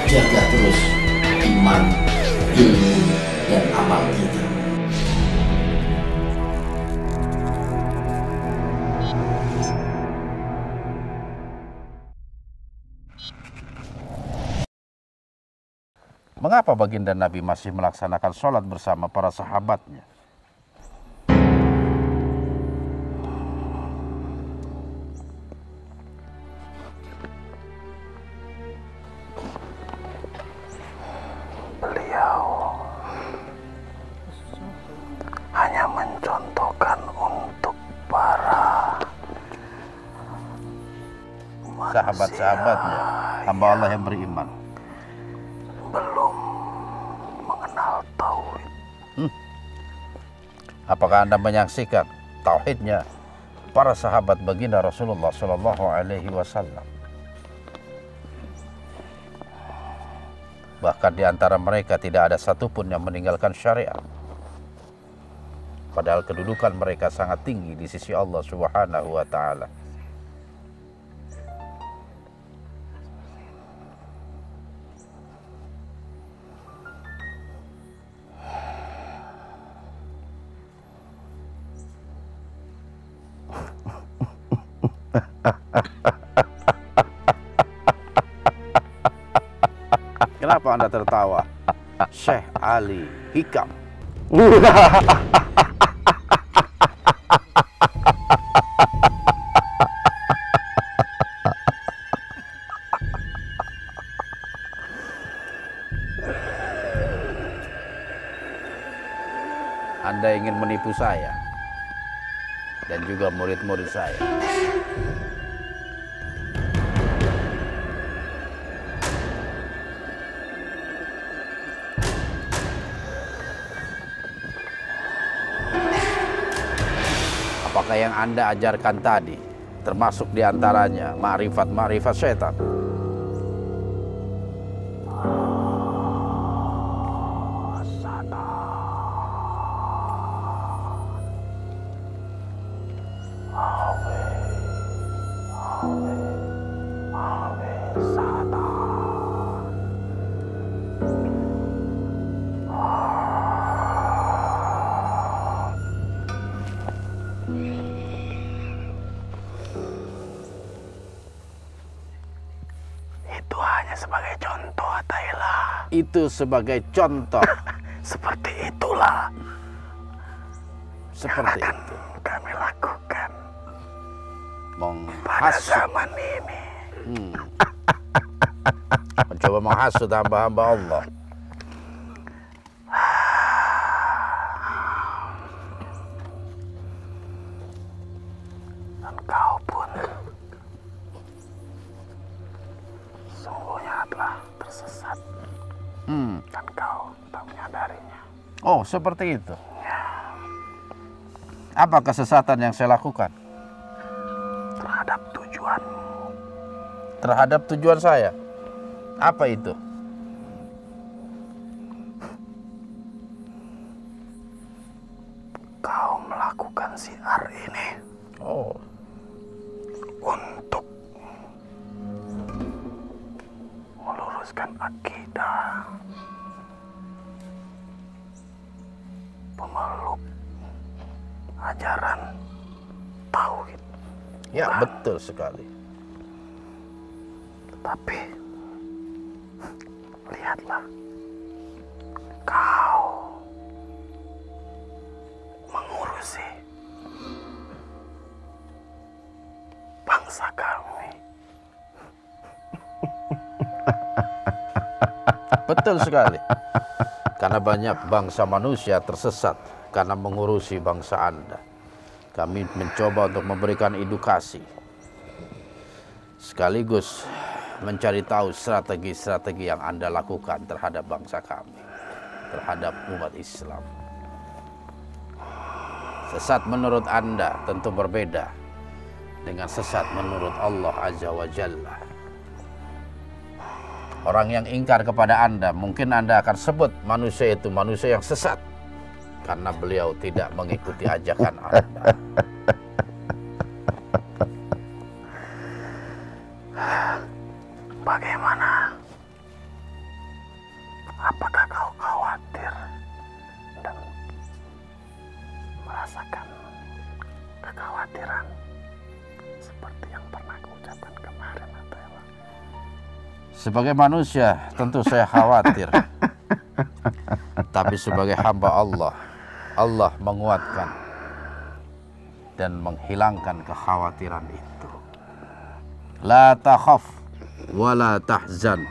jaga terus iman, ilmu, dan amal kita. Mengapa baginda Nabi masih melaksanakan sholat bersama para sahabatnya? Beliau hanya mencontohkan untuk para sahabat-sahabatnya, hamba Allah yang beriman. Belum mengenal tauhid. Apakah Anda menyaksikan tauhidnya para sahabat baginda Rasulullah Shallallahu Alaihi Wasallam? Bahkan di antara mereka tidak ada satupun yang meninggalkan syariat. Padahal kedudukan mereka sangat tinggi di sisi Allah Subhanahu wa Ta'ala. Kenapa Anda tertawa? Syekh Ali Hikam. Anda ingin menipu saya dan juga murid-murid saya. Apakah yang Anda ajarkan tadi termasuk diantaranya ma'rifat syaitan? Itu hanya sebagai contoh, Atailah. Itu sebagai contoh. Seperti itulah Seperti yang akan itu. kami lakukan pada Menghasut, zaman ini. mencoba menghasut hamba-hamba Allah. Dan kau pun sungguhnya telah tersesat. Dan kau tak menyadarinya. Oh, seperti itu. Apa kesesatan yang saya lakukan? Terhadap tujuan. Terhadap tujuan saya. Apa itu? Kau melakukan siar ini Oh, untuk meluruskan akidah pemeluk ajaran tauhid. ya betul sekali. Tetapi lihatlah, kau mengurusi bangsa kami. Betul sekali. Karena banyak bangsa manusia tersesat karena mengurusi bangsa Anda. Kami mencoba untuk memberikan edukasi, sekaligus mencari tahu strategi-strategi yang Anda lakukan terhadap bangsa kami, terhadap umat Islam. Sesat menurut Anda tentu berbeda dengan sesat menurut Allah Azza wa Jalla. Orang yang ingkar kepada Anda, mungkin Anda akan sebut manusia itu manusia yang sesat karena beliau tidak mengikuti ajakan Anda. Bagaimana Apakah kau khawatir dan merasakan kekhawatiran seperti yang pernah kuucapkan kemarin, Atayla? Sebagai manusia tentu saya khawatir. Tapi sebagai hamba Allah, Allah menguatkan dan menghilangkan kekhawatiran itu. La takhaf wa la tahzan,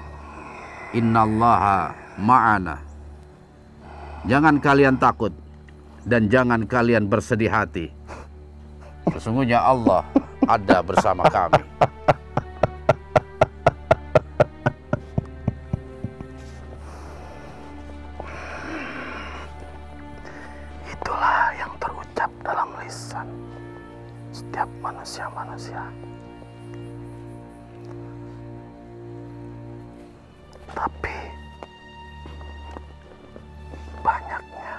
innallaha ma'ana. Jangan kalian takut dan jangan kalian bersedih hati. Sesungguhnya Allah ada bersama kami. Itulah yang terucap dalam lisan setiap manusia-manusia. Tapi banyaknya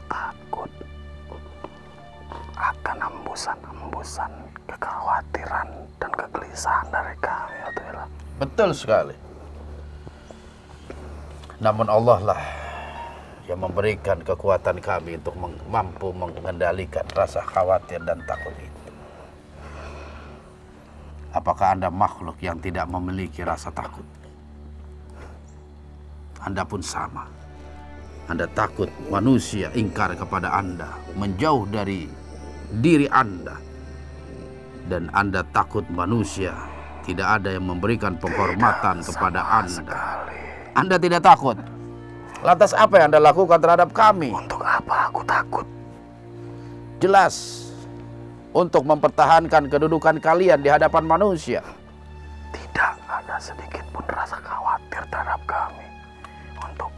takut akan hembusan-hembusan kekhawatiran dan kegelisahan dari kami, Atayla. Betul sekali. Namun Allah lah yang memberikan kekuatan kami untuk mampu mengendalikan rasa khawatir dan takut itu. Apakah Anda makhluk yang tidak memiliki rasa takut? Anda pun sama. Anda takut manusia ingkar kepada Anda, menjauh dari diri Anda. Dan Anda takut manusia tidak ada yang memberikan penghormatan kepada Anda. Anda tidak takut. Lantas apa yang Anda lakukan terhadap kami? Untuk apa aku takut? Jelas, untuk mempertahankan kedudukan kalian di hadapan manusia. Tidak ada sedikit pun rasa khawatir terhadap kami untuk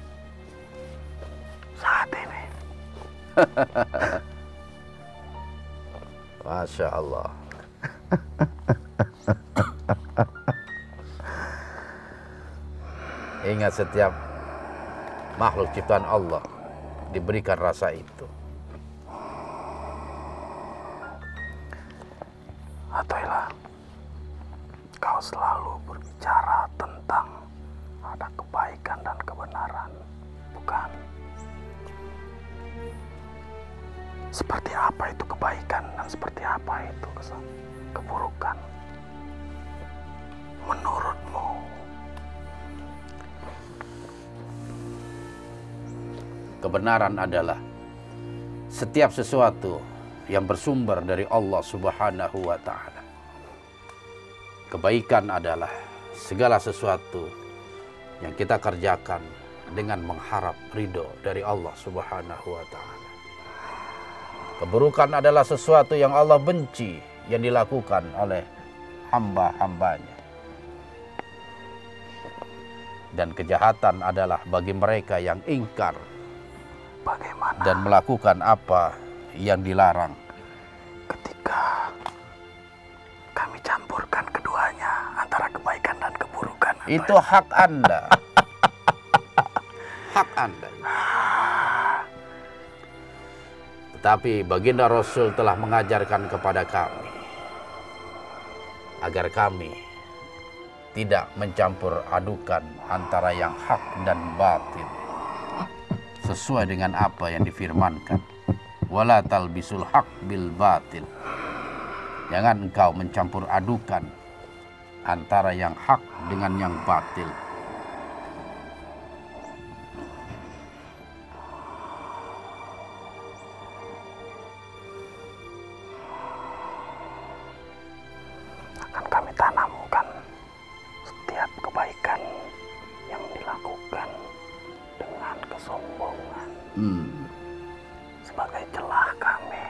saat ini. Masya Allah. Ingat, setiap makhluk ciptaan Allah diberikan rasa itu. Atayla, kau selalu berbicara tentang ada kebaikan dan kebenaran, bukan? Seperti apa itu kebaikan dan seperti apa itu keburukan? Menurutmu? Kebenaran adalah setiap sesuatu yang bersumber dari Allah Subhanahu wa Ta'ala. Kebaikan adalah segala sesuatu yang kita kerjakan dengan mengharap ridho dari Allah Subhanahu wa Ta'ala. Keburukan adalah sesuatu yang Allah benci yang dilakukan oleh hamba-hambanya. Dan kejahatan adalah bagi mereka yang ingkar Bagaimana dan melakukan apa yang dilarang. ketika kami campurkan keduanya, antara kebaikan dan keburukan? Itu hak Anda. Hak Anda. Tetapi baginda Rasul telah mengajarkan kepada kami agar kami tidak mencampur adukan antara yang hak dan batil, sesuai dengan apa yang difirmankan. Wala talbisul haq bil batil. Jangan engkau mencampur adukan antara yang hak dengan yang batil. Akan kami tanamkan setiap kebaikan yang dilakukan dengan kesombongan sebagai celah kami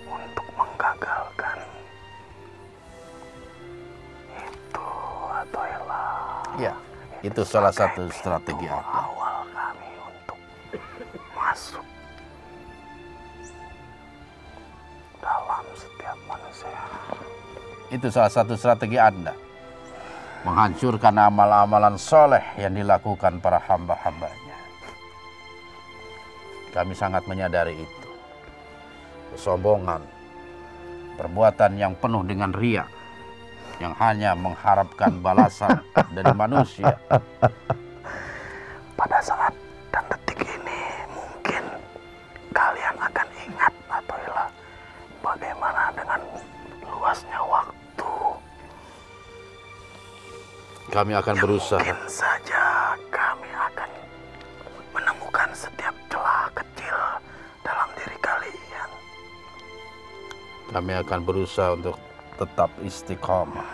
untuk menggagalkan itu, Atayla. Ya, itu salah satu strategi pintu Allah. awal kami untuk masuk dalam setiap manusia. Itu salah satu strategi Anda. Menghancurkan amal-amalan soleh yang dilakukan para hamba-hambanya. Kami sangat menyadari itu. Kesombongan, perbuatan yang penuh dengan riya, yang hanya mengharapkan balasan dari manusia. Pada saat dan detik ini mungkin kalian akan ingat Atoila bagaimana dengan luasnya waktu. Kami akan berusaha. Mungkin saja kami akan menemukan setiap celah kecil dalam diri kalian. Kami akan berusaha untuk tetap istiqomah.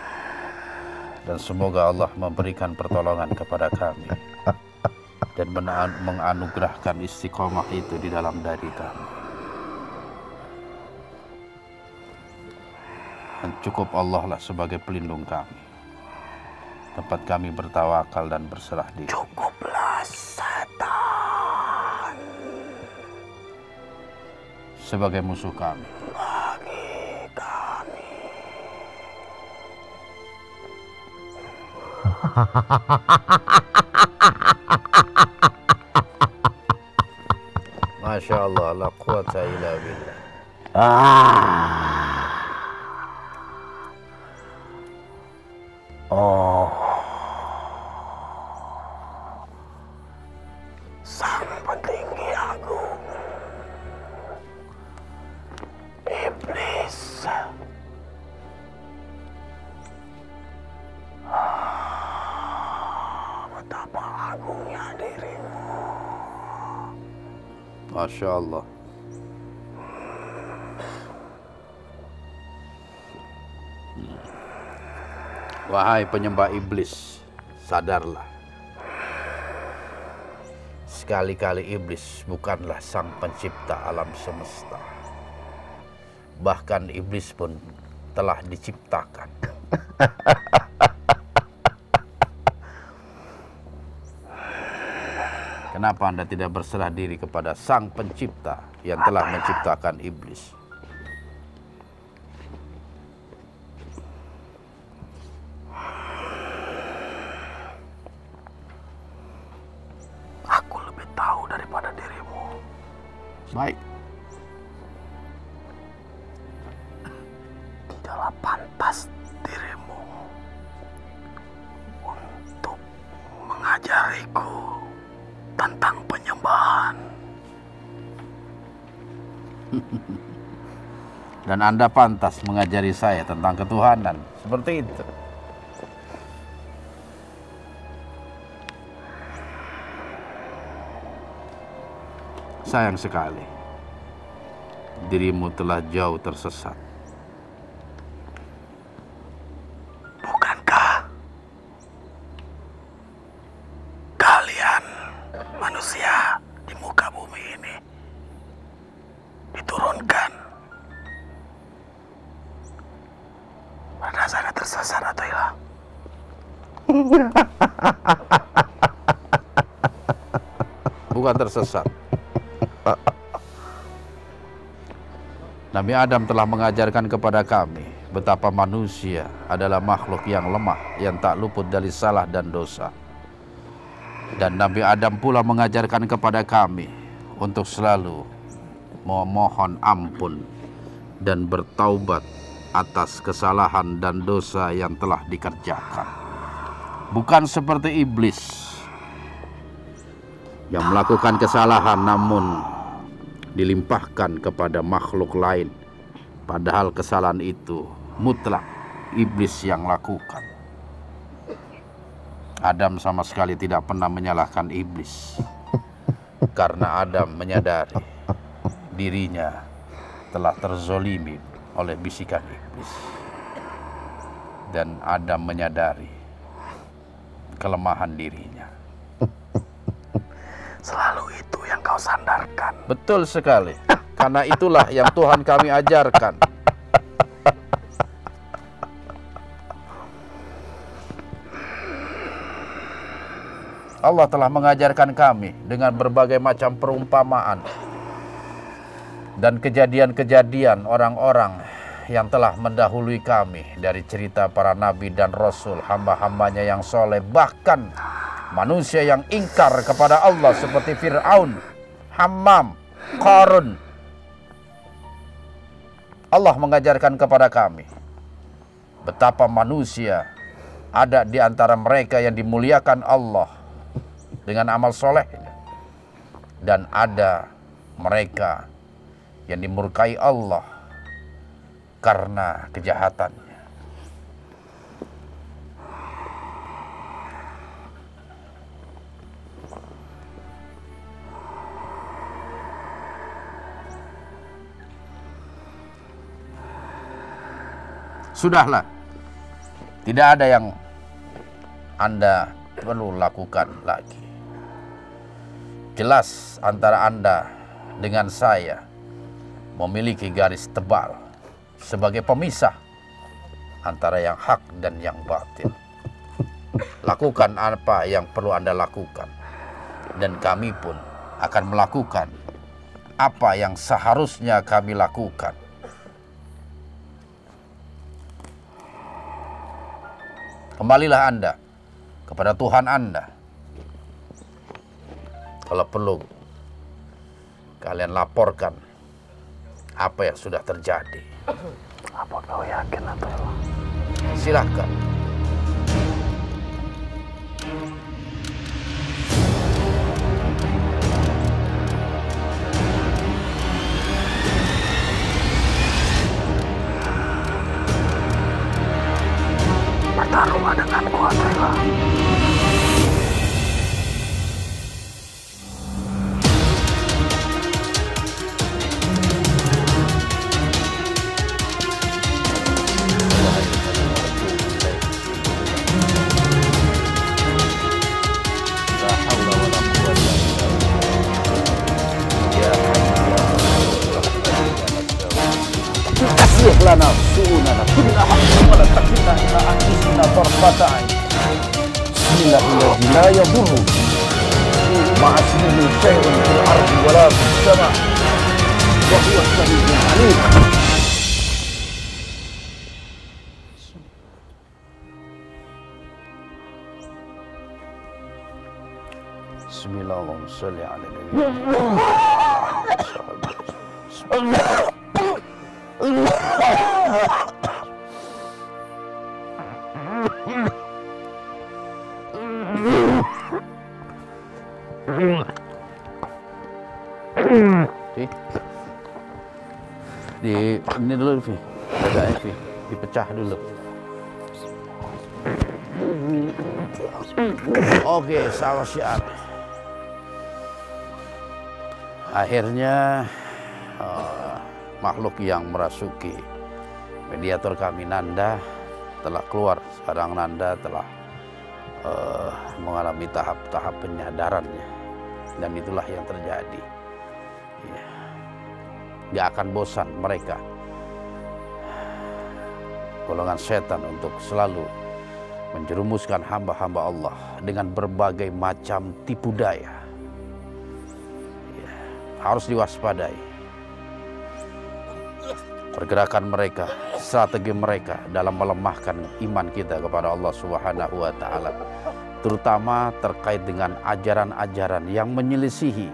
Dan semoga Allah memberikan pertolongan kepada kami. Dan menganugerahkan istiqomah itu di dalam diri kami. Dan cukup Allah lah sebagai pelindung kami. Tempat kami bertawakal dan berserah diri. Cukuplah setan Sebagai musuh kami. bagi kami. Masya Allah, la quwata illa billah. Oh, sang petinggi agung, iblis. Betapa agungnya dirimu. Masya Allah. Wahai penyembah iblis, sadarlah. Sekali-kali iblis bukanlah sang pencipta alam semesta. Bahkan iblis pun telah diciptakan. Kenapa Anda tidak berserah diri kepada sang pencipta yang telah menciptakan iblis? Aku lebih tahu daripada dirimu. Baik. Tidaklah pantas dirimu untuk mengajariku tentang penyembahan. Dan Anda pantas mengajari saya tentang ketuhanan. Seperti itu. Sayang sekali, dirimu telah jauh tersesat. Bukankah kalian manusia di muka bumi ini diturunkan pada dasarnya tersesat atau hilang? Bukan tersesat. Nabi Adam telah mengajarkan kepada kami betapa manusia adalah makhluk yang lemah, yang tak luput dari salah dan dosa. Dan Nabi Adam pula mengajarkan kepada kami untuk selalu memohon ampun dan bertaubat atas kesalahan dan dosa yang telah dikerjakan. Bukan seperti iblis yang melakukan kesalahan namun dilimpahkan kepada makhluk lain, padahal kesalahan itu mutlak iblis yang lakukan. Adam sama sekali tidak pernah menyalahkan iblis, karena Adam menyadari dirinya telah terzolimi oleh bisikan iblis, dan Adam menyadari kelemahan dirinya. Selalu itu yang kau sandarkan. Betul sekali. Karena itulah yang Tuhan kami ajarkan. Allah telah mengajarkan kami dengan berbagai macam perumpamaan dan kejadian-kejadian orang-orang yang telah mendahului kami, dari cerita para nabi dan rasul, hamba-hambanya yang soleh, bahkan manusia yang ingkar kepada Allah seperti Fir'aun, Hammam, Qarun. Allah mengajarkan kepada kami betapa manusia ada di antara mereka yang dimuliakan Allah dengan amal soleh, dan ada mereka yang dimurkai Allah karena kejahatannya. Sudahlah, tidak ada yang Anda perlu lakukan lagi. Jelas antara Anda dengan saya memiliki garis tebal sebagai pemisah antara yang hak dan yang batil. Lakukan apa yang perlu Anda lakukan, dan kami pun akan melakukan apa yang seharusnya kami lakukan. Kembalilah Anda kepada Tuhan Anda. Kalau perlu, kalian laporkan apa yang sudah terjadi. Apa kau yakin atau? Silahkan. Bertaruhlah denganku, Atela. Lana su'unana kunna haqqa wa la takilna ila anfusina tarfata ain. Bismillahirrahmanirrahim. La yadurru ma'asmihi syai'un fil ardi wa la fis sama' wa huwa as-sami'ul 'alim. Bismillahirrahmanirrahim. Shalli 'ala nabi. Di ini dulu, Vi. Dadanya, Vi. Dipecah dulu. Oke, salah syiar. Akhirnya makhluk yang merasuki mediator kami, Nanda, telah keluar. Sekarang Nanda telah mengalami tahap-tahap penyadarannya, dan itulah yang terjadi. Ya. Gak akan bosan mereka, golongan setan, untuk selalu menjerumuskan hamba-hamba Allah dengan berbagai macam tipu daya. Ya. Harus diwaspadai pergerakan mereka, strategi mereka dalam melemahkan iman kita kepada Allah Subhanahu wa Ta'ala, terutama terkait dengan ajaran-ajaran yang menyelisihi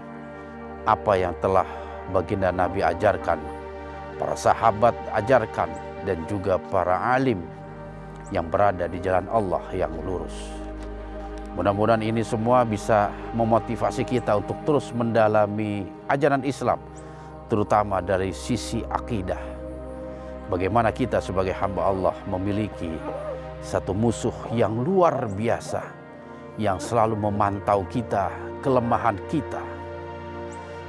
apa yang telah baginda Nabi ajarkan, para sahabat ajarkan, dan juga para alim yang berada di jalan Allah yang lurus. Mudah-mudahan ini semua bisa memotivasi kita untuk terus mendalami ajaran Islam, terutama dari sisi akidah. Bagaimana kita sebagai hamba Allah memiliki satu musuh yang luar biasa, yang selalu memantau kita, kelemahan kita.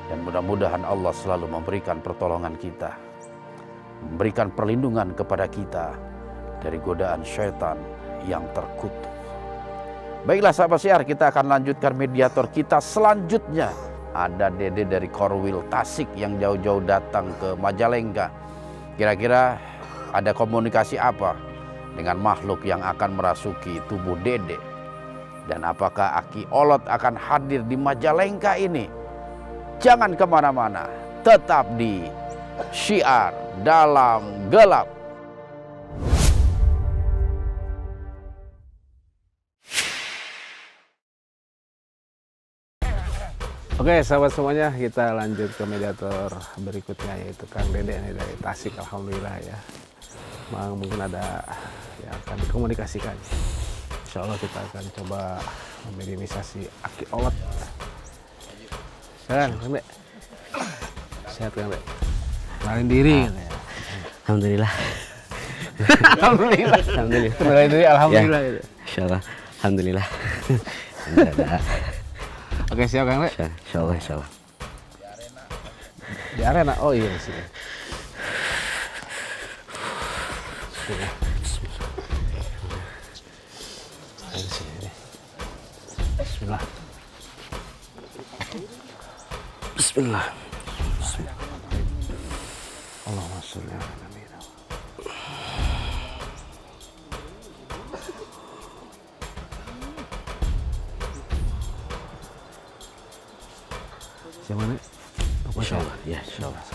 Dan mudah-mudahan Allah selalu memberikan pertolongan kita, memberikan perlindungan kepada kita dari godaan syaitan yang terkutuk. Baiklah sahabat siar, kita akan lanjutkan mediator kita selanjutnya. Ada Dede dari Korwil Tasik yang jauh-jauh datang ke Majalengka. Kira-kira ada komunikasi apa dengan makhluk yang akan merasuki tubuh Dede? Dan apakah Aki Olot akan hadir di Majalengka ini? Jangan kemana-mana, tetap di Syiar Dalam Gelap. Oke sahabat semuanya, kita lanjut ke mediator berikutnya, yaitu Kang Dede nih dari Tasik. Alhamdulillah ya, mungkin ada yang akan dikomunikasikan. Insya Allah kita akan coba memediamisasi Aki Olot. Sehat kan, Mbak? Sehat kan, Mbak? Kenalin diri kan ya? Alhamdulillah. Alhamdulillah. Alhamdulillah. Kenalin diri, alhamdulillah gitu. Insyaallah. Alhamdulillah. Oke, siap kan, Mbak? Insyaallah, insyaallah. Di arena, oh iya sih. Bismillah. Bismillah. Allahumma sholli ala Nabi. Siapa nih? Insyaallah, ya, insyaallah.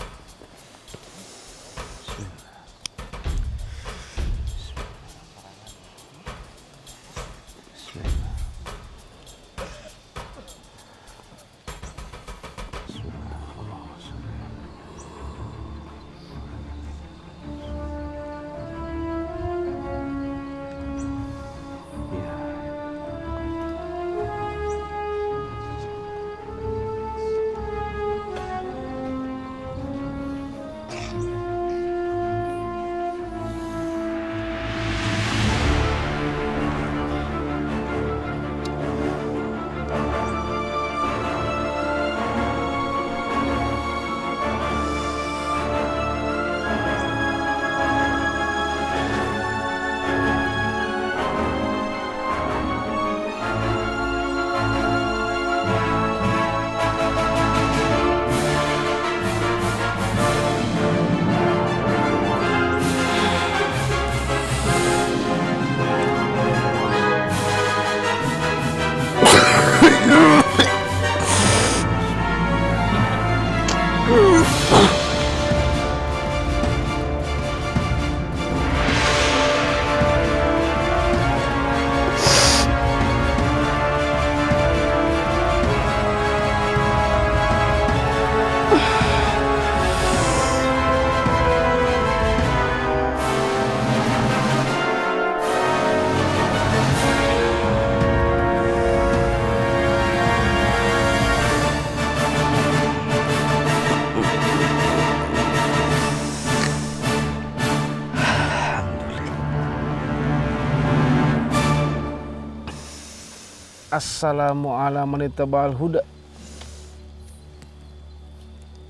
Assalamualaikum huda.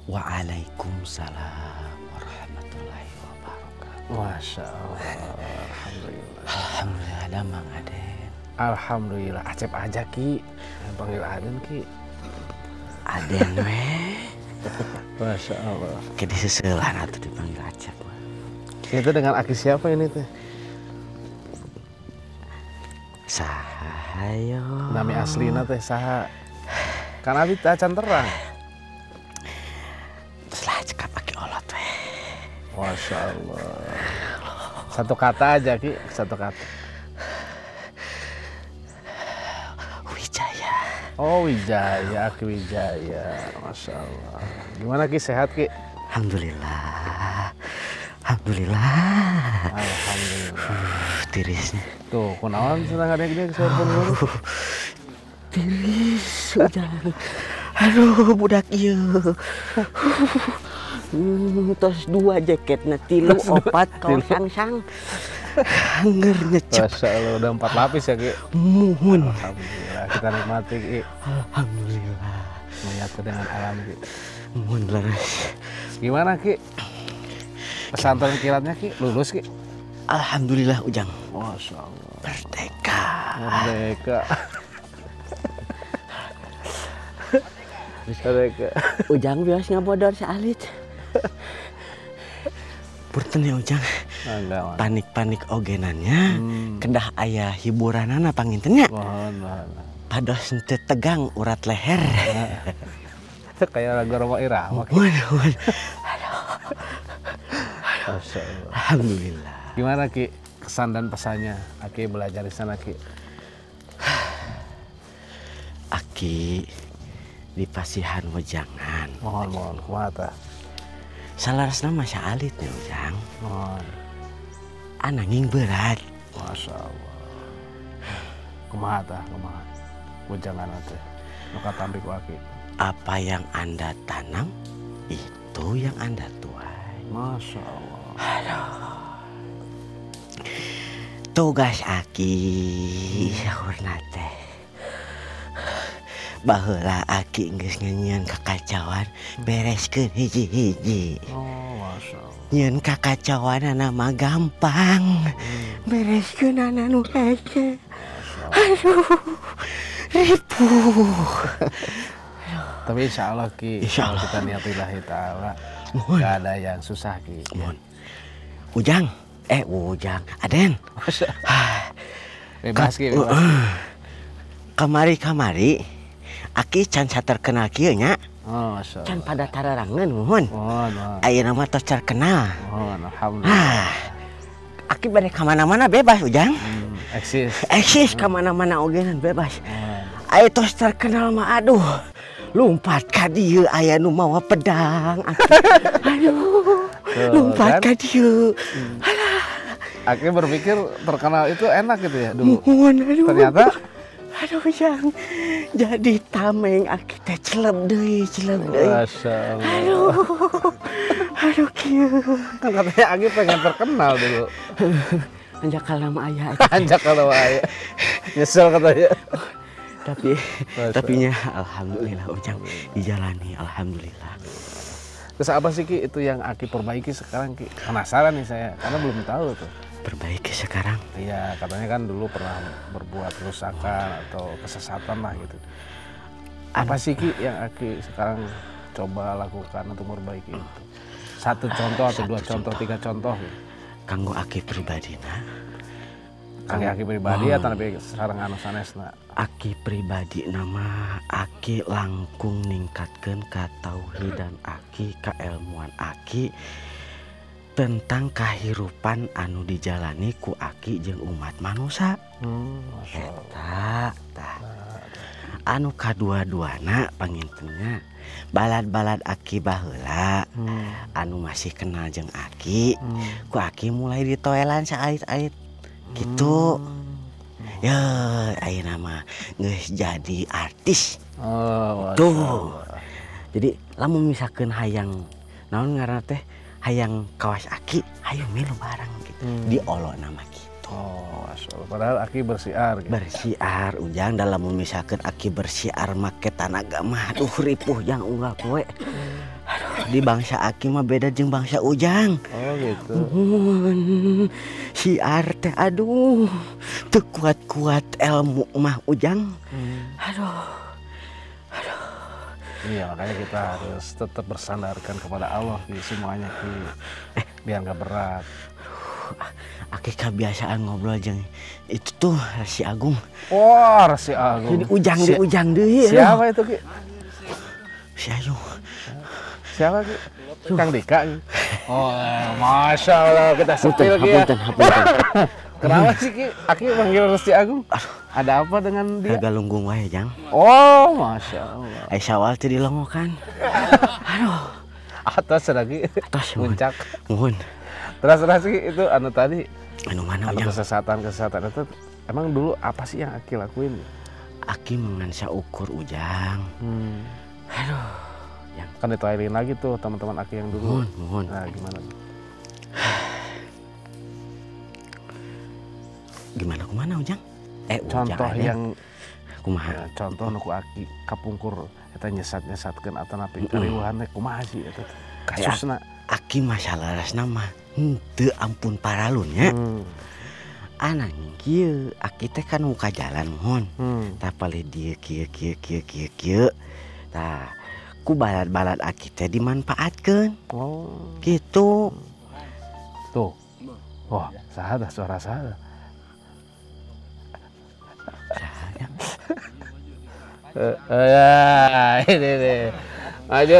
Waalaikumsalam warahmatullahi wabarakatuh. Masya Allah. Alhamdulillah. Alhamdulillah ada Mang Aden. Alhamdulillah. Acep aja Ki. Panggil Aden Ki. Aden we. Masya Allah. Ke diseuselan atuh dipanggil Acep. Itu dengan Aki siapa ini teh? Sahayo. Nami aslina teh saha? Kan abi teh acan terang. Terus lah cekap Aki Olot we. Masya Allah. Satu kata aja Ki, satu kata. Wijaya. Oh Wijaya, Aki Wijaya. Masya Allah. Gimana Ki, sehat Ki? Alhamdulillah. Alhamdulillah. Alhamdulillah. Tirisnya. Tuh, kunaon senang ada dia keserpun dulu. Tiris udah. Aduh budak ieu. Tos 2 jaketna 3 4 kaos sangsang. Angger ngecep. Masya Allah, udah 4 lapis ya Ki. Muhun. Alhamdulillah, kita nikmati Ki. Alhamdulillah. Menyatu dengan alam Ki. Muhun laras. Gimana Ki? Pesantren kilatnya Ki, lulus Ki? Alhamdulillah Ujang. Masya Allah. Merdeka. Merdeka. Merdeka. Ujang biasa ngabodor salit. Punten ya Ujang. Enggak, Panik-panik ogenannya. Kendah aya hiburanana pangintennya. mohon. Pados henteu tegang urat leher. Itu kayak lagu Roma Irama Ki. Waduh. Masya Allah. Alhamdulillah. Gimana Ki kesan dan pesannya Aki belajar di sana Ki? Aki di Pasihan Wejangan. Mohon kumaha. Salarasna masa alit nih Ujang. Mohon. Ananging berat. Masya Allah. Kumaha tah, kumaha. Bujangan teh. Nu katampi ku Aki. Apa yang Anda tanam, itu yang Anda tuai. Masya Allah. Tugas Aki saurna teh. Baheula Aki geus nyanyian kakacauan, bereskeun hiji-hiji. Oh, Masya Allah. Nyeun kakacauanana mah gampang. Bereskeunana nu hece. Aduh, ripuh. Tapi insya Allah Ki, Insya kalau Allah. kita niat lillahi ta'ala, gak ada yang susah Ki. Ujang, Ujang, Aden. Bebas Ki, bebas. Kamari, Aki can terkenal kieu nya. Oh, Masya Allah. Can pada tararangan mohon. Mohon. Ayeuna mah tos terkenal. Mohon, alhamdulillah. Ah, Aki bade kamana-mana bebas Ujang. Eksis kamana-mana ogenan bebas. Ayo tos terkenal mah aduh. Lumpat ka dieu aya nu mawa pedang. Aduh. Lumpat ka dieu. Aki berpikir terkenal itu enak gitu ya dulu. Mohon aduh. Ternyata Aduh Jang, jadi tameng Aki teh celeb deui. Masya Allah. Aduh kieu. Kan katanya Aki pengen terkenal dulu. Anjak kalama aya. Anjak kalau ayah. Nyesel katanya. Tapinya alhamdulillah Ujang dijalani alhamdulillah. Terus apa sih Ki itu yang Aki perbaiki sekarang Ki? Penasaran nih saya karena belum tahu tuh. Perbaiki sekarang. Iya, katanya kan dulu pernah berbuat kerusakan atau kesesatan lah gitu. Apa sih Ki yang Aki sekarang coba lakukan untuk memperbaiki itu? Satu contoh atau dua contoh, tiga contoh gitu. Kanggo Aki pribadina. Kanggo Aki pribadi atau tapi sekarang anu sanesna? Aki pribadi nama Aki langkung ningkatkeun ka tauhidan Aki, kailmuan Aki tentang kahirupan anu dijalani ku Aki jeung umat manusia. Eta tah. Anu kadua-duana pangintenna balad-balad Aki baheula anu masih kenal jeung Aki ku Aki mulai ditoelan saait-ait gitu. Ya ayeuna mah geus jadi artis. Oh, tuh. Jadi lamun misalkeun hayang naon ngaranna teh hayang kawas Aki, hayu milu barang gitu. Diolo nama gitu. Oh, Masya Allah. Padahal Aki bersiar gitu. Bersiar Ujang dalam misalkan Aki bersiar make tanaga mah aduh ripuh Jang unggal poe. Aduh, di bangsa Aki mah beda jeung bangsa Ujang. Oh gitu. Siar teh aduh teu kuat-kuat ilmu mah Ujang. Aduh. Iya, makanya kita harus tetap bersandarkan kepada Allah di semuanya Ki. Biar nggak berat. Aki kebiasaan ngobrol jeung itu tuh Resi Agung. Wah, Resi Agung. Jadi ujang deui. Siapa itu Ki? Si Ayu. Siapa Ki? Kang Dika Ki. Oh, Masya Allah kita sepil Ki ya. Hapunten. Kenapa sih Ki? Aki manggil Resi Agung? Ada apa dengan dia? Galunggung wae Jang. Oh, Masya Allah. Ai sawal teu dilongokan. Aduh. Atas lagi. Atas Puncak. Muhun. Terus Ki itu anu tadi. Anu mana Anu Ujang? kesesatan itu emang dulu apa sih yang Aki lakuin? Aki mengansa ukur Ujang. Aduh. Yang Kan ditoelin lagi tuh teman-teman Aki yang dulu. muhun. Nah, gimana? Gimana kumana Ujang? Contoh Ujang, yang kumaha? ya, contoh nuku Aki kapungkur eta nyesat-nyesatkeun atau napi kariuhan teh kumaha sih eta kasusna. Aki masalah rasna mah henteu ampun paralun nya. Ananging kieu Aki teh kan muka jalan mohon. Tah pale dieu kieu. Tah ku balad-balad Aki teh dimanfaatkeun. Oh, Gitu. tuh. Wah, saha suara saha? Ya, ini. Maju.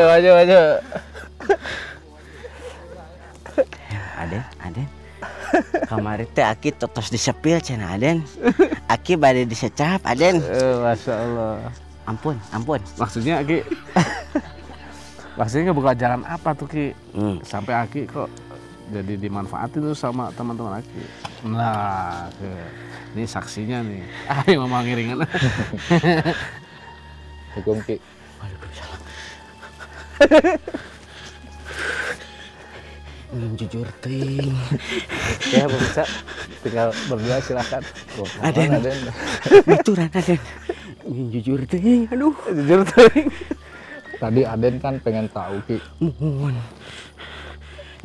Aden. Kamari teh Aki totos disepil cenah Aden. Aki bade disecap Aden. Masya Allah. Ampun. Maksudnya Aki, maksudnya ngebuka jalan apa tuh Ki? Sampai Aki kok jadi dimanfaatin tuh sama teman-teman Aki. Nah, ini saksinya nih. Ini mama ngiringan. Assalamualaikum Ki. Waalaikumsalam. Jujur ting. Ya bisa, tinggal berdua silakan. Aden. Bituran Aden. Jujur ting. Aduh. Jujur ting. Tadi Aden kan pengen tahu Ki. Mohon.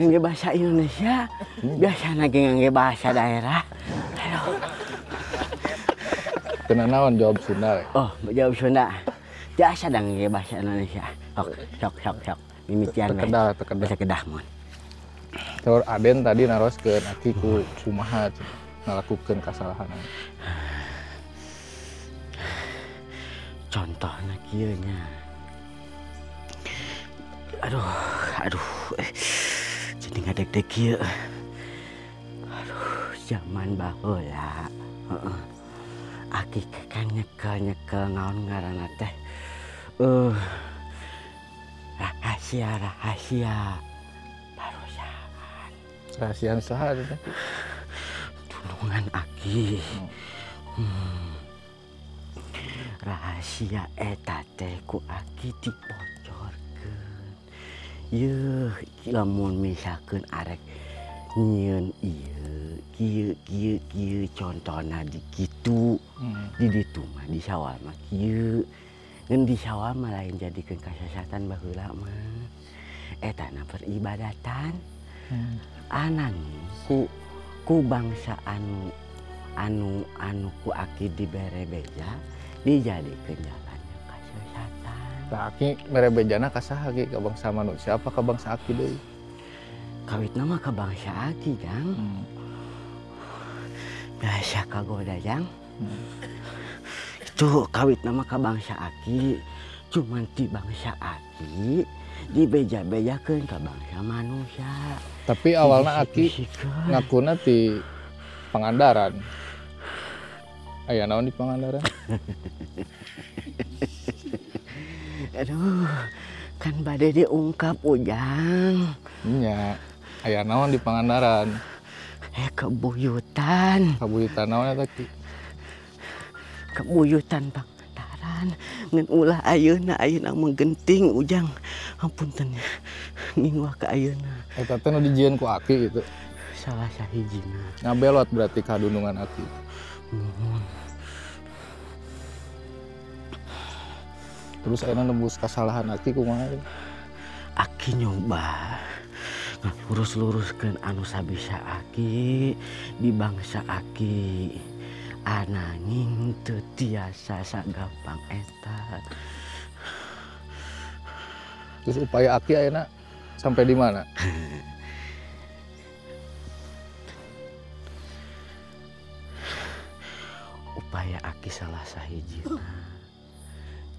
Ngangge bahasa Indonesia, biasa lagi ngangge bahasa daerah. Aduh. Kena naon jawab Sunda. Oh, jawab Sunda. Biasa dah ngangge bahasa Indonesia. Sok. Mimitian we. Tekedah. Kedah mun. Terus Aden tadi naroskeun Aki ku kumaha ngalakukeun kasalahan. Contohnya kieu nya. Aduh. Jadi ngadeg-deg kieu. Aduh, zaman baheula. Heeh. Aki kan nyekel naon ngaranna teh. Rahasia. Barusan. Rahasian saha teh? Tulungan Aki. Rahasia eta teh ku Aki dibocorkeun. Yeuh, lamun misalkeun arek nyieun ieu kieu contona di kitu. Di ditu mah di sawal mah kieu. Ngan di sawal mah lain jadikeun kasesatan baheula mah. Eta na peribadatan. Ananging ku bangsa anu ku Aki dibere beja dijadikeun jalannya kasesatan. Nah, Aki mere bejana ka saha Ki? Ka bangsa manusia apa ka bangsa Aki deui? Kawitna mah ka bangsa Aki, Jang. Biasa kagoda, Jang. Itu kawitna mah ka bangsa Aki. Cuman ti bangsa Aki dibeja-bejakeun ka bangsa manusia. Tapi awalna Aki ngakuna ti Pangandaran. Aya naon di Pangandaran? Aduh, kan bade diungkap Ujang. Nya, aya naon di Pangandaran? Kebuyutan. Kabuyutan naon eta Ki? Kebuyutan Pangandaran. Ngan ulah ayeuna menggenting Ujang. Ampunten ngingwah ka ayeuna. Eta teh nu dijieun ku Aki gitu. Salah sahijina. Ngabelot berarti kadunungan Aki. Terus ayeuna nembus kasalahan Aki kumaha? Aki nyoba lurus-luruskeun anu sabisa Aki di bangsa Aki. Ananging teu tiasa sagampang eta. Terus upaya Aki ayeuna sampai di mana? Upaya Aki salah sahijina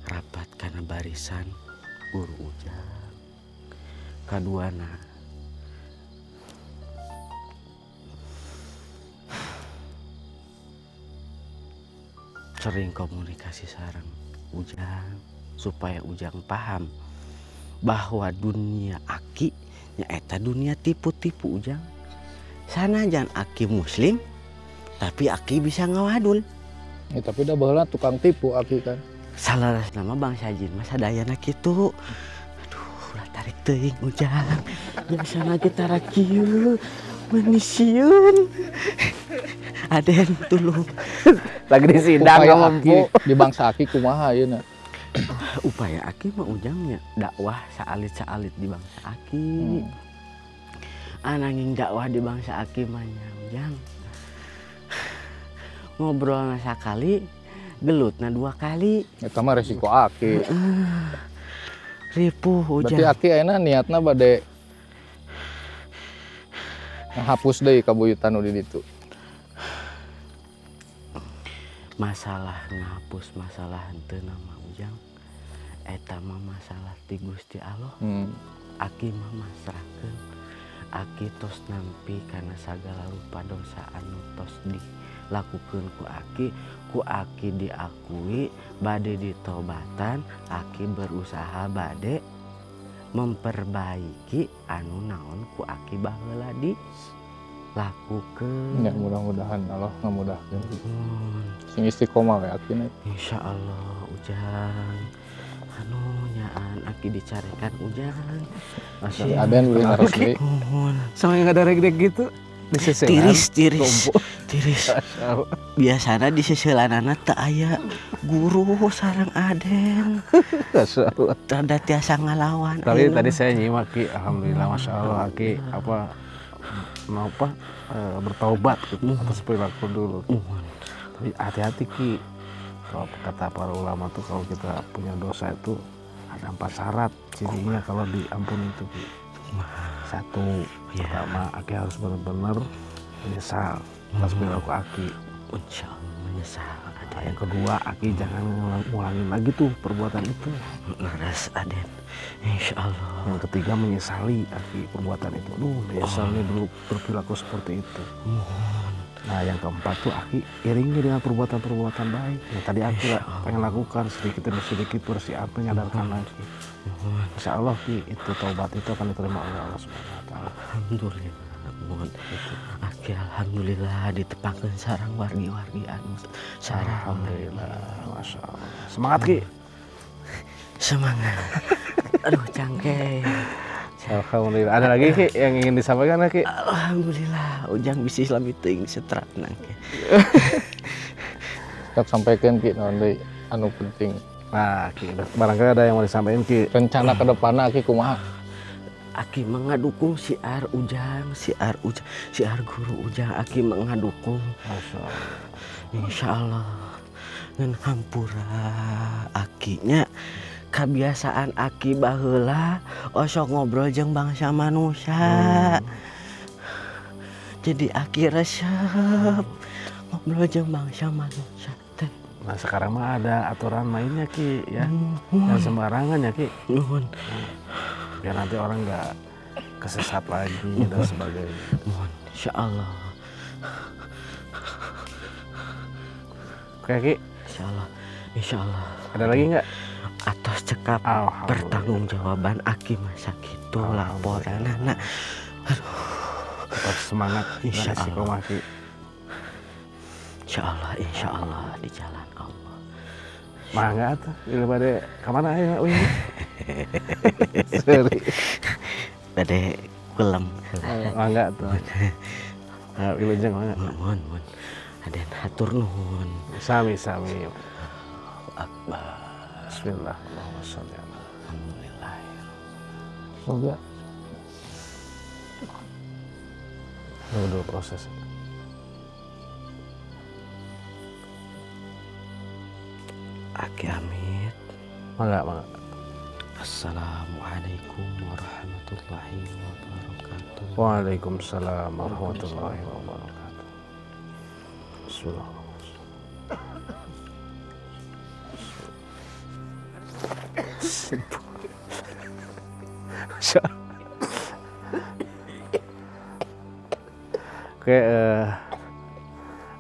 rapat kana barisan guru Ujang. Kaduana sering komunikasi sareng Ujang supaya Ujang paham bahwa dunia Aki nyaeta dunia tipu-tipu Ujang. Sanajan Aki muslim tapi Aki bisa ngawadul. Ya, tapi dah baheula tukang tipu Aki kan. Salaras nama bangsa jin mah sadayana kitu. Aduh, ulah tarik teuing Ujang. Biasana kita kieu manisieun. Aden tulung. Lagi di sidang Upaya mampu. Aki di bangsa Aki kumaha ayeuna? Upaya Aki mah Ujangnya dakwah saalit-saalit di bangsa Aki. Ananging dakwah di bangsa Aki mah nya Ujang. Ngobrolna sakali, gelutna 2 kali. Eta mah resiko Aki. Ripuh Ujang. Berarti Aki ayeuna niatna bade ngahapus deui kabuyutan nu di ditu. Masalah ngapus masalah henteu nama Ujang. Eta mah masalah ti Gusti Allah. Aki mah masrahkeun. Aki tos nampi kana sagala rupa dosa anu tos dilakukeun ku Aki diakui bade ditobatan. Aki berusaha bade memperbaiki anu naon ku Aki baheula di lakukeun. Ya mudah-mudahan Allah ngamudahkeun. Sing istiqomah we Aki. Insyaallah Ujang. Anu nyaan Aki dicarekan Ujang. Masih Aden beli naros deui. Sama yang ada reg-reg gitu. Tiris. Biasana di seselanana teu aya guru sareng Aden. Tanda tiasa ngalawan. Tadi saya nyimak Ki, alhamdulillah masya Allah Ki bertaubat gitu atas perilaku dulu. Tapi hati-hati Ki. Kalau kata para ulama tuh kalau kita punya dosa itu ada 4 syarat cirinya kalau diampuni itu Ki. Satu, pertama Aki harus benar-benar menyesal atas perilaku Aki. Insya Allah menyesal. Yang kedua, Aki jangan ngulangin lagi tuh perbuatan itu. Laras Aden. Insya Allah. Yang ketiga menyesali Aki perbuatan itu. Menyesalnya dulu berperilaku seperti itu. Nah yang keempat tuh Aki iringi dengan perbuatan-perbuatan baik. Yang tadi Aki pengen lakukan sedikit demi sedikit bersiap menyadarkan lagi. Insya Allah Ki, itu taubat itu akan diterima oleh Allah Subhanahu Wa Taala. Alhamdulillah. Aki alhamdulillah ditepakeun sareng wargi-wargi anu sareng. Alhamdulillah, masya Allah. Semangat Ki. Semangat. Aduh cangkeh. Alhamdulillah. Ada lagi Ki yang ingin disampaikan Ki? Alhamdulillah. Ujang bisi Islami teuing setrat nangke. Kita sampaikan Ki naon deui anu penting. Nah, Ki, barangkali ada yang mau disampaikan Ki. Rencana ke depanna Ki kumaha? Aki mengadukung siar Ujang, siar guru Ujang. Aki mengadukung. Masya Allah. Insya Allah. Ngan hampura Akinya kebiasaan Aki baheula osok ngobrol jeung bangsa manusia. Jadi Aki resep ngobrol jeung bangsa manusia teh. Nah sekarang mah ada aturan mainnya Ki ya. Jangan sembarangan ya Ki. Biar nanti orang nggak kesesat lagi dan sebagainya. Insya Allah. Oke Ki. Insya Allah. Ada lagi nggak? Atas cekap pertanggungjawaban Aki masa gitu laporan anak. Aduh. Tetap semangat. Insya Allah. Ki. Insya Allah di jalan Allah. Mangga tuh. Bila pada kemana ya? Sorry. Pada kulem. Mangga tuh. Wilujeng mangga. Mohon. Aden hatur nuhun. Sami. Akbar. Bismillah. Allahumma sholli ala. Alhamdulillah. Semoga. Dulu proses. Aki amit. Mangga. Assalamualaikum warahmatullahi wabarakatuh. Waalaikumsalam warahmatullahi wabarakatuh. Bismillah.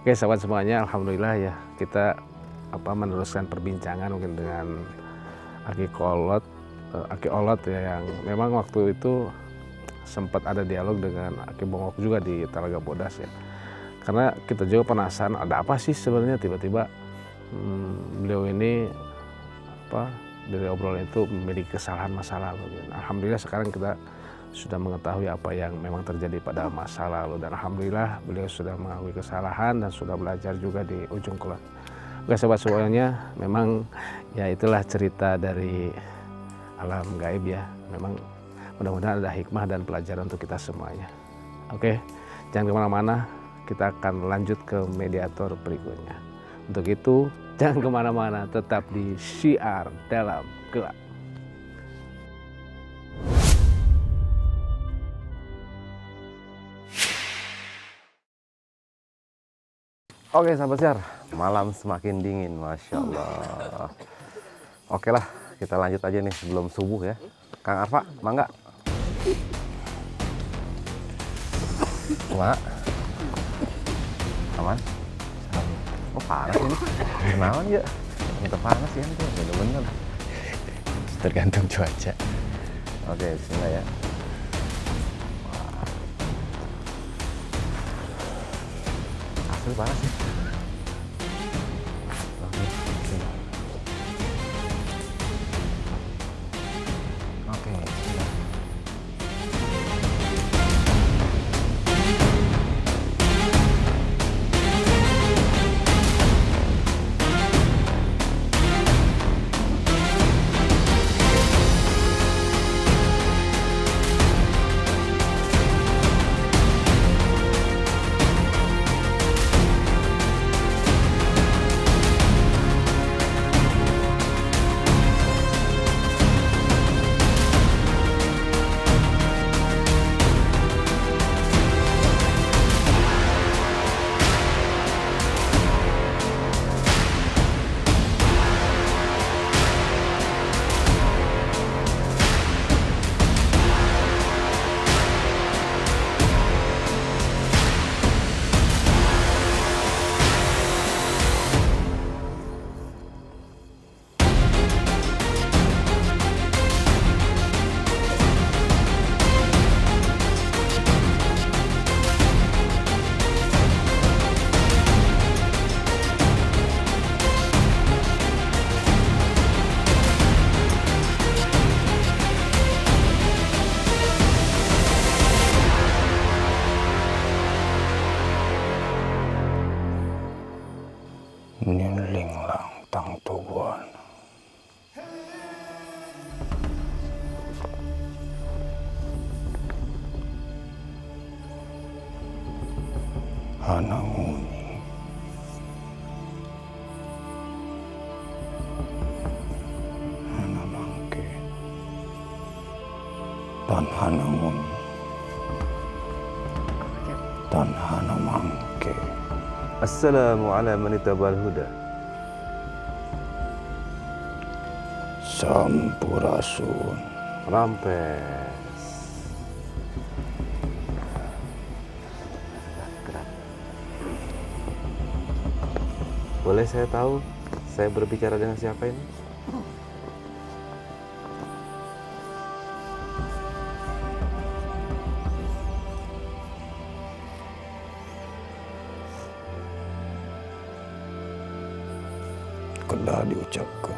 Oke sahabat semuanya, alhamdulillah ya kita meneruskan perbincangan mungkin dengan Aki Olot ya, yang memang waktu itu sempat ada dialog dengan Aki Bongok juga di Talaga Bodas ya. Karena kita juga penasaran ada apa sih sebenarnya tiba-tiba beliau ini dari obrolan itu memiliki kesalahan masa lalu. Alhamdulillah sekarang kita sudah mengetahui apa yang memang terjadi pada masa lalu, dan alhamdulillah beliau sudah mengakui kesalahan dan sudah belajar juga di ujung kulon. Oke sobat semuanya, memang ya itulah cerita dari alam gaib ya. Memang mudah-mudahan ada hikmah dan pelajaran untuk kita semuanya. Oke, jangan kemana-mana, kita akan lanjut ke mediator berikutnya. Untuk itu jangan kemana-mana, tetap di Syiar Dalam Gelap. Oke sahabat Syiar, malam semakin dingin, Masya Allah. Oke lah, kita lanjut aja nih sebelum subuh ya. Kang Arfa, mangga. Mak, aman? Oh panas ini, kenalan ya? Minta panas ya, itu bener-bener. Tergantung cuaca. Oke, bismillah ya. Asli panas sih. Oke, bismillah. Oke, bismillah. Niling lang tang tubuan. Hananguni. Hanamangke. Tan hananguni. Tan hanamangke. Assalamu ala man itabal huda. Sampurasun. Rampes. Gerak. Boleh saya tahu saya berbicara dengan siapa ini? Kedah diucapkan.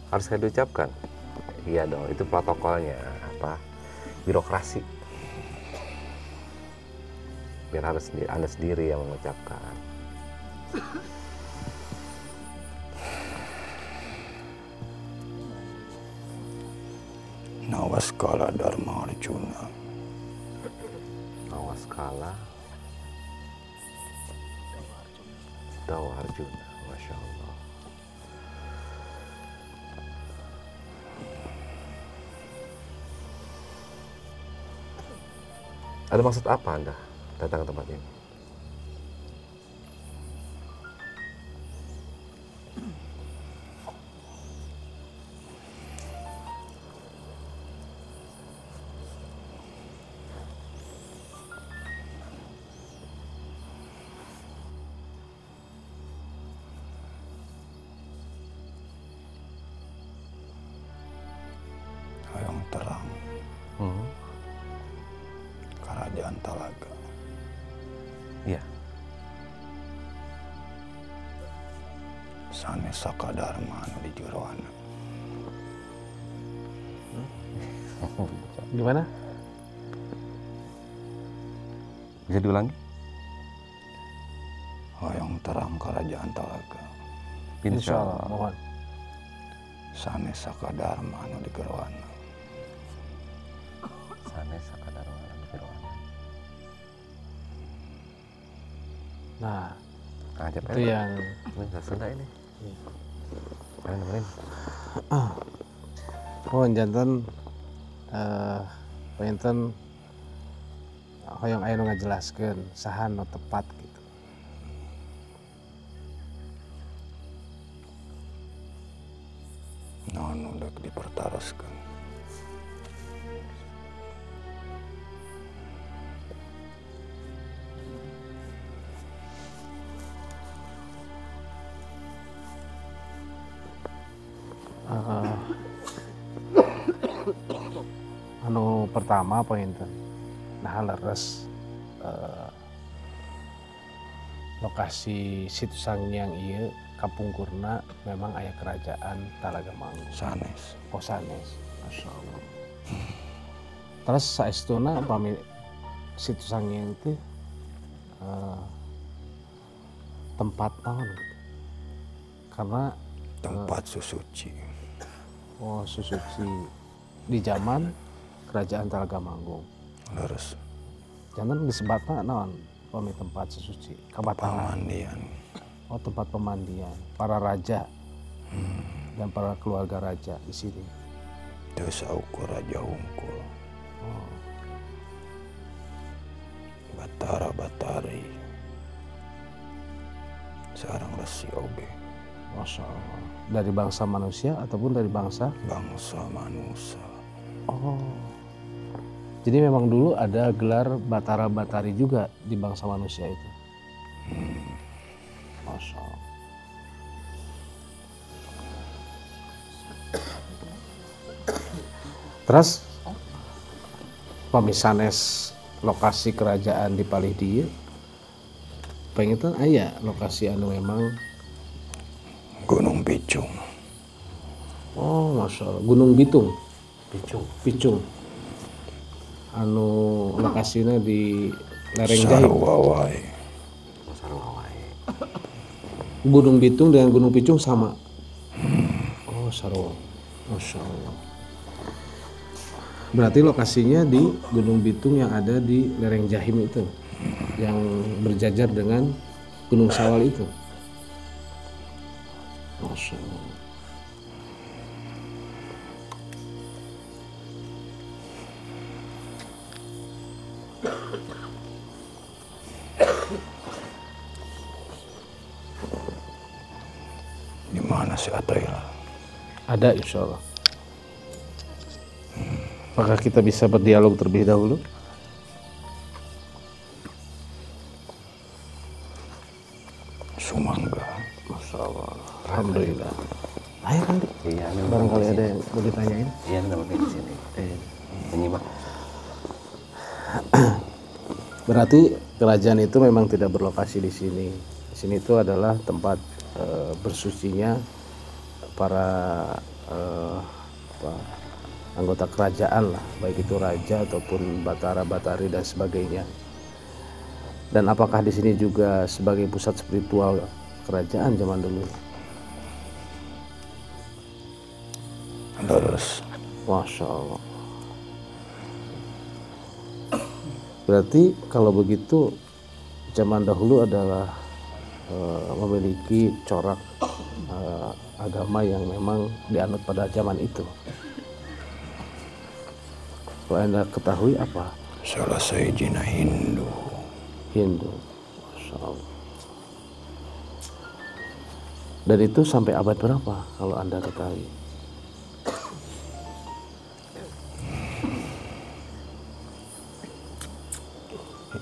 Harus saya diucapkan? Iya dong, itu protokolnya. Apa? Birokrasi. Biar harus Anda sendiri yang mengucapkan. Nawaskala Dharma Arjuna. Nawaskala Dawa Arjuna. Masya Allah. Ada maksud apa Anda datang ke tempat ini? Hayang terang. Kerajaan Talaga. Iya. Sanes Sakadarma anu di jeroana. Gimana? Bisa diulangi? Hayang terang kerajaan Talaga. Insya Allah. Mohon. Sanes Sakadarma anu di jeroana. Sanes Sakadarma anu di jeroana. Nah, Ajab itu yang ini nggak Sunda ini. Mana nemenin? mohon jantan panjenengan hoyong aya nu ngajelaskeun saha nu tepat gitu. Naon udah dipertaraskan. anu pertama pointen nah leres lokasi Situ Sangiang ieu kapungkurna memang aya kerajaan Talaga Manggung. Sanes. Oh sanes. Masya Allah. Terus saestuna upami Situ Sangiang itu tempat naon gitu. Karena Tempat susuci. oh susuci di zaman kerajaan Talaga Manggung. Leres. Jangan disebatna naon upami tempat susuci Kabatangan. Pamandian. Oh tempat pemandian para raja dan para keluarga raja di sini. Desa ukur Raja Hungkul. Oh, Batara Batari. Sarang Resi Oge. Masya Allah. Dari bangsa manusia ataupun dari bangsa? Bangsa manusia. Oh. Jadi memang dulu ada gelar Batara Batari juga di bangsa manusia itu. Masya Allah. Terus pamisanes lokasi kerajaan di Palih dieu pengen aya lokasi anu memang Gunung Picung. oh Masya Allah Gunung Bitung Picung. Picung anu lokasinya di lereng Jahim. Sarwawai. Gunung Bitung dengan Gunung Picung sama. Oh Sarwa. Masya Allah. Berarti lokasinya di Gunung Bitung yang ada di lereng Jahim itu, yang berjajar dengan Gunung Sawal itu. Masya Allah. Di mana si Atayla? Ada insya Allah. Apakah kita bisa berdialog terlebih dahulu? Sumangga. Masya Allah. Alhamdulillah. Ayo kan, Iya, barangkali ada yang mau ditanyain. Iya, memang di sini. Menyimak. Berarti kerajaan itu memang tidak berlokasi di sini. Di sini itu adalah tempat bersucinya para anggota kerajaan lah, baik itu raja ataupun batara, batari dan sebagainya. Dan apakah di sini juga sebagai pusat spiritual kerajaan zaman dulu? Leres. Masya Allah. Berarti kalau begitu zaman dahulu adalah memiliki corak agama yang memang dianut pada zaman itu. Kalau Anda ketahui apa? Salah Sayyidina Hindu. Hindu. Masya Allah. Dan itu sampai abad berapa kalau Anda ketahui?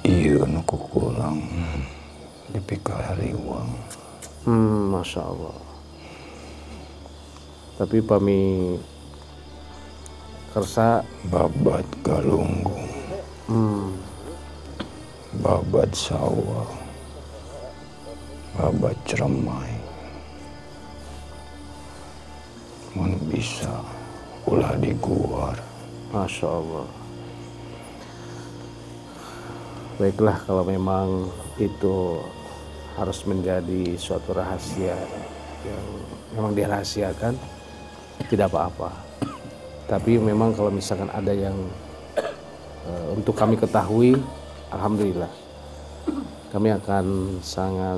Iya, nuku kulang di Pikahariwang. Masya Allah. Tapi pami kersa Babat Galunggung. Babat Sawah. Babat Ceremai. Mun bisa ulah diguar. Masya Allah. Baiklah, kalau memang itu harus menjadi suatu rahasia yang memang dirahasiakan, tidak apa-apa. Tapi memang kalau misalkan ada yang untuk kami ketahui, alhamdulillah, kami akan sangat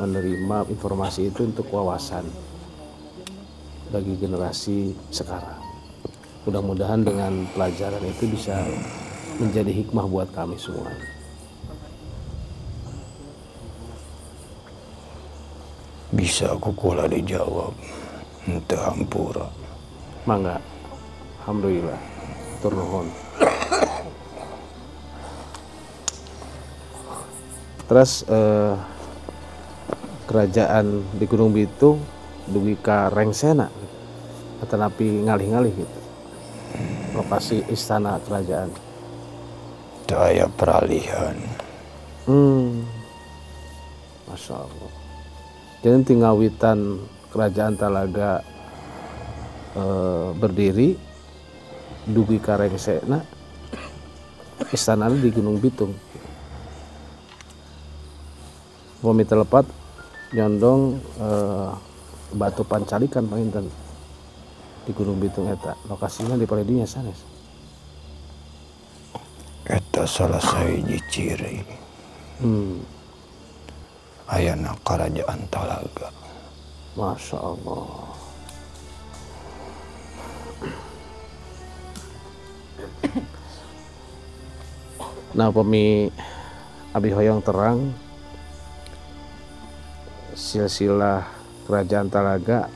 menerima informasi itu untuk wawasan bagi generasi sekarang. Mudah-mudahan dengan pelajaran itu bisa menjadi hikmah buat kami semua. Bisa aku kula dijawab. Ente hampura. Mangga. Alhamdulillah. Tur nuhun. Terus kerajaan di Gunung Bitung dugi ka Rengsena atau napi ngalih-ngalih gitu. lokasi istana kerajaan? Daya peralihan. Masya Allah. Jadi tinggawitan kerajaan Talaga berdiri dugi karengsena istana di Gunung Bitung. Bumi telepat nyondong batu pancalikan panginten di Gunung Bitung eta. Lokasinya di Paledinya sanes. Eta salah sahiji ciri ayana kerajaan Talaga. Masya Allah. Nah, pemi Abi Hoyong terang silsilah kerajaan Talaga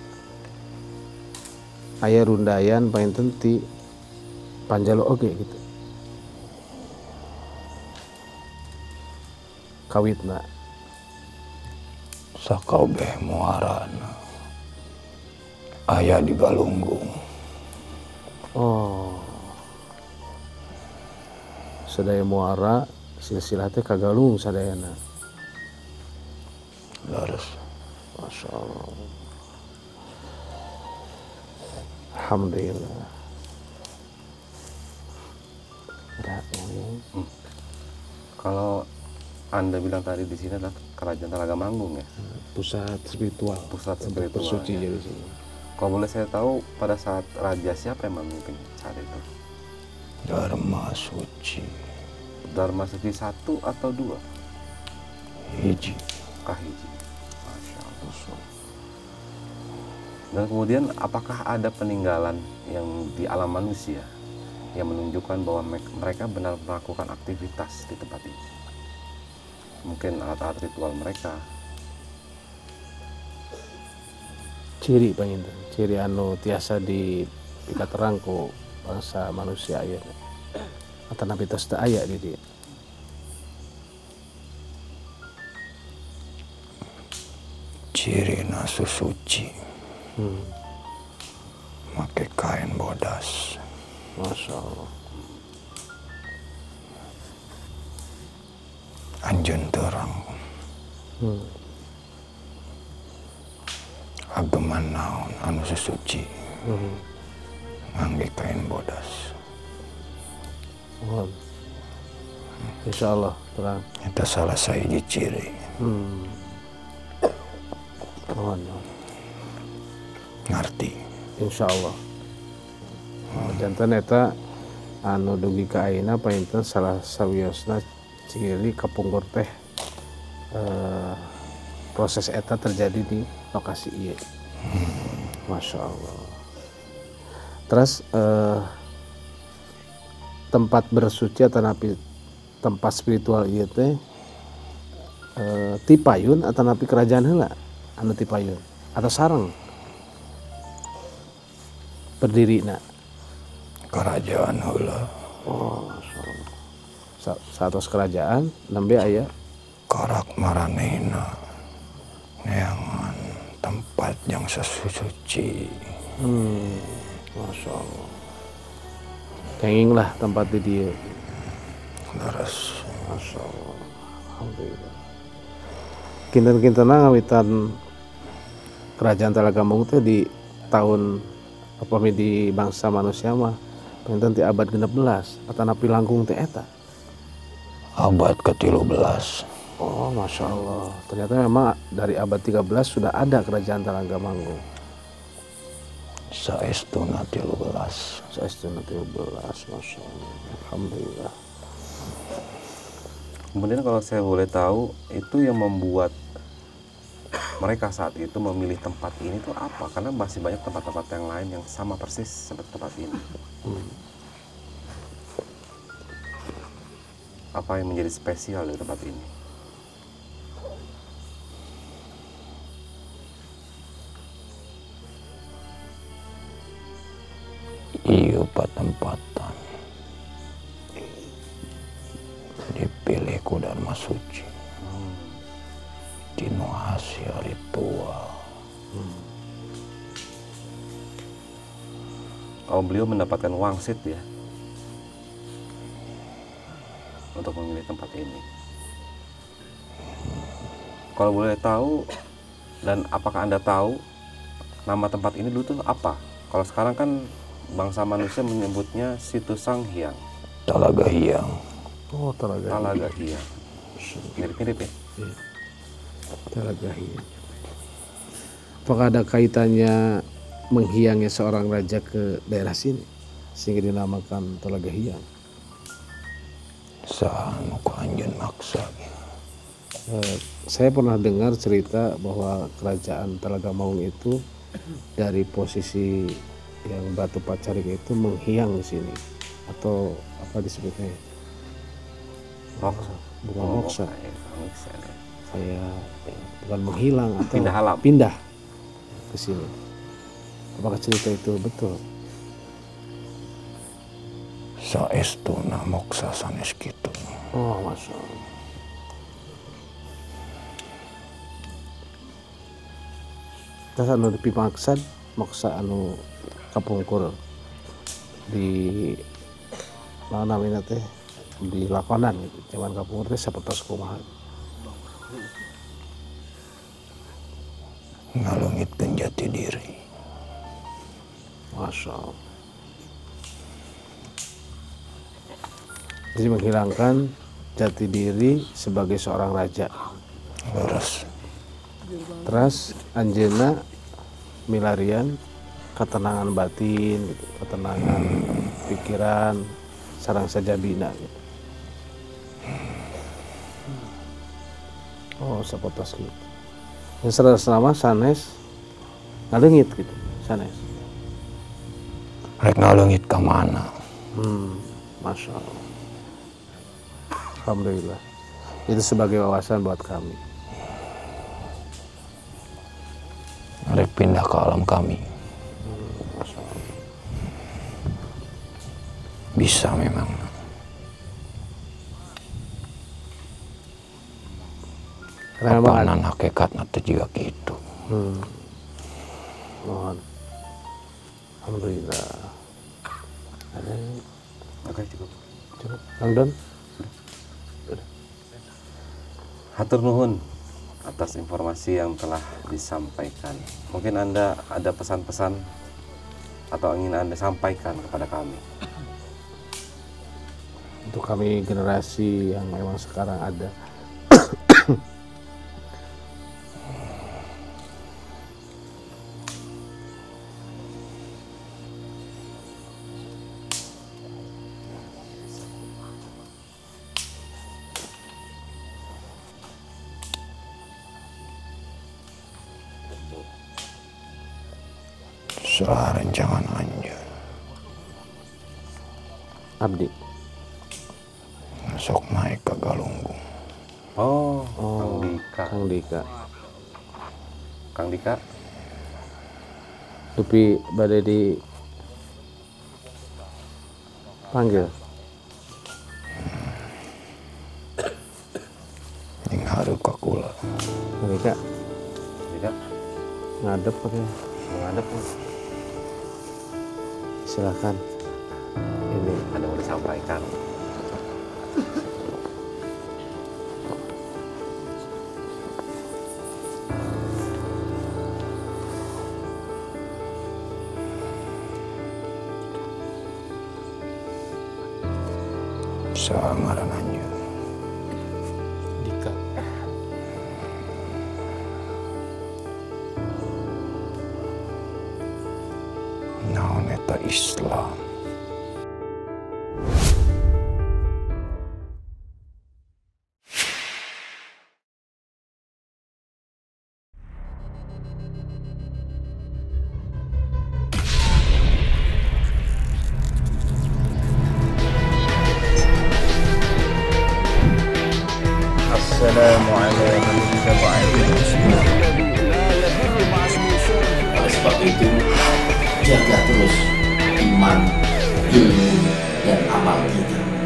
aya rundayan painten ti Panjalo oge gitu. Kawitna Sakabeh muarana aya di Galunggung. Oh. Sadaya muara silsilah teh kagalung sadayana. Leres. Masya Allah. Alhamdulillah. Kalau Anda bilang tadi di sini adalah kerajaan Talaga Manggung ya? Pusat spiritual. Pusat Tempat spiritual. bersuci Ya. jadi sini. Kalau boleh saya tahu pada saat raja siapa yang memimpin saat itu? Dharma Suci. Dharma Suci 1 atau 2? Hiji. Kahiji. Masya Allah. Dan kemudian apakah ada peninggalan yang di alam manusia yang menunjukkan bahwa mereka benar melakukan aktivitas di tempat ini? Mungkin alat-alat ritual mereka. Ciri panginten, ciri anu tiasa di terang ku bangsa manusia aya. Atau nabi tos teu aya di dieu. Cirina susuci. Make kain bodas. Masya Allah. Anjeun terang. Ageman naon anu susuci. Ngangge kain bodas. Insya Allah terang. Eta salah sahiji ciri. Ngarti. Insya Allah. Jantan eta anu dugi ka ayeuna painten salah sawiosna ciri kapungkur teh proses eta terjadi di lokasi ieu. Masya Allah. Terus tempat bersuci atau napi tempat spiritual ieu teh ti payun atau napi kerajaan heula anu ti payun atau sareng berdiri nak Kerajaan heula. oh satos kerajaan nembe aya Karak maranehna neangan tempat yang sesuci. Masya Allah kenging lah tempat di dia. Leres. Masya Allah. Alhamdulillah. Kinten-kintena ngawitan kerajaan Talaga Manggung teh di tahun apa di bangsa manusia mah pinten ti abad 16 atau napi langkung teh eta. Abad ke-13. Oh, Masya Allah. Ternyata memang dari abad 13 sudah ada kerajaan Talaga Manggung. Saestuna 13. Saestuna 13. Masya Allah. Alhamdulillah. Kemudian kalau saya boleh tahu, itu yang membuat mereka saat itu memilih tempat ini tuh apa? Karena masih banyak tempat-tempat yang lain yang sama persis seperti tempat ini. Apa yang menjadi spesial dari tempat ini? Iya patempatan dipilih ku Dharma Suci dinu hasil ritual beliau mendapatkan wangsit ya untuk memilih tempat ini. Kalau boleh tahu, dan apakah Anda tahu nama tempat ini dulu tuh apa? Kalau sekarang kan bangsa manusia menyebutnya Situ Sanghyang. Talaga Hyang. Oh, Talaga Hyang. Mirip-mirip ya? Talaga Hyang. Apakah ada kaitannya menghiangnya seorang raja ke daerah sini sehingga dinamakan Talaga Hyang? Saan ko anjeun maksa. Saya pernah dengar cerita bahwa kerajaan Talaga Maung itu dari posisi yang batu pacarik itu menghiang di sini, atau apa disebutnya? Moksa. Bukan moksa. Ya. Kayak bukan menghilang atau Pindah alam. pindah ke sini. Apakah cerita itu betul? Saestuna moksa sanes kitu. Oh, Masya Allah. Terus anu dipimaksad moksa anu kapungkur di namanya teh di lakonan gitu. Zaman kapungkur teh sapertos kumaha. Ngalungitkeun jati diri. Masya Allah. Jadi menghilangkan jati diri sebagai seorang raja. Leres. Terus anjeunna milarian ketenangan batin gitu, ketenangan pikiran sareng sajabina gitu. Oh, sapotos gitu. Yang serasa sanes ngaleungit gitu, sanes. Rek ngaleungit ka mana? Masya Allah. Alhamdulillah. Itu sebagai wawasan buat kami. Rek pindah ke alam kami. Masya Allah. Bisa memang. Karena memang Apaanan hakikatna teh jiga kitu. Mohon. Alhamdulillah. Ada Oke, cukup. Kang Don? Hatur nuhun atas informasi yang telah disampaikan. Mungkin Anda ada pesan-pesan atau ingin Anda sampaikan kepada kami. Untuk kami generasi yang memang sekarang ada. Salah rencangan anjeun. Abdi. Sok naik ke Galunggung. Oh, Kang Dika. Kang Dika. Kang Dika, Dupi badai di panggil. Ning hareup ka kula. Kang Dika Dika, ngadep pakai. menghadap nih. Silakan. Ini Ada yang mau disampaikan. Saha ngaran anjeun? Dika. Naon eta Islam? Assalamualaikum Oleh sebab itu, jaga terus iman, ilmu, dan amal kita.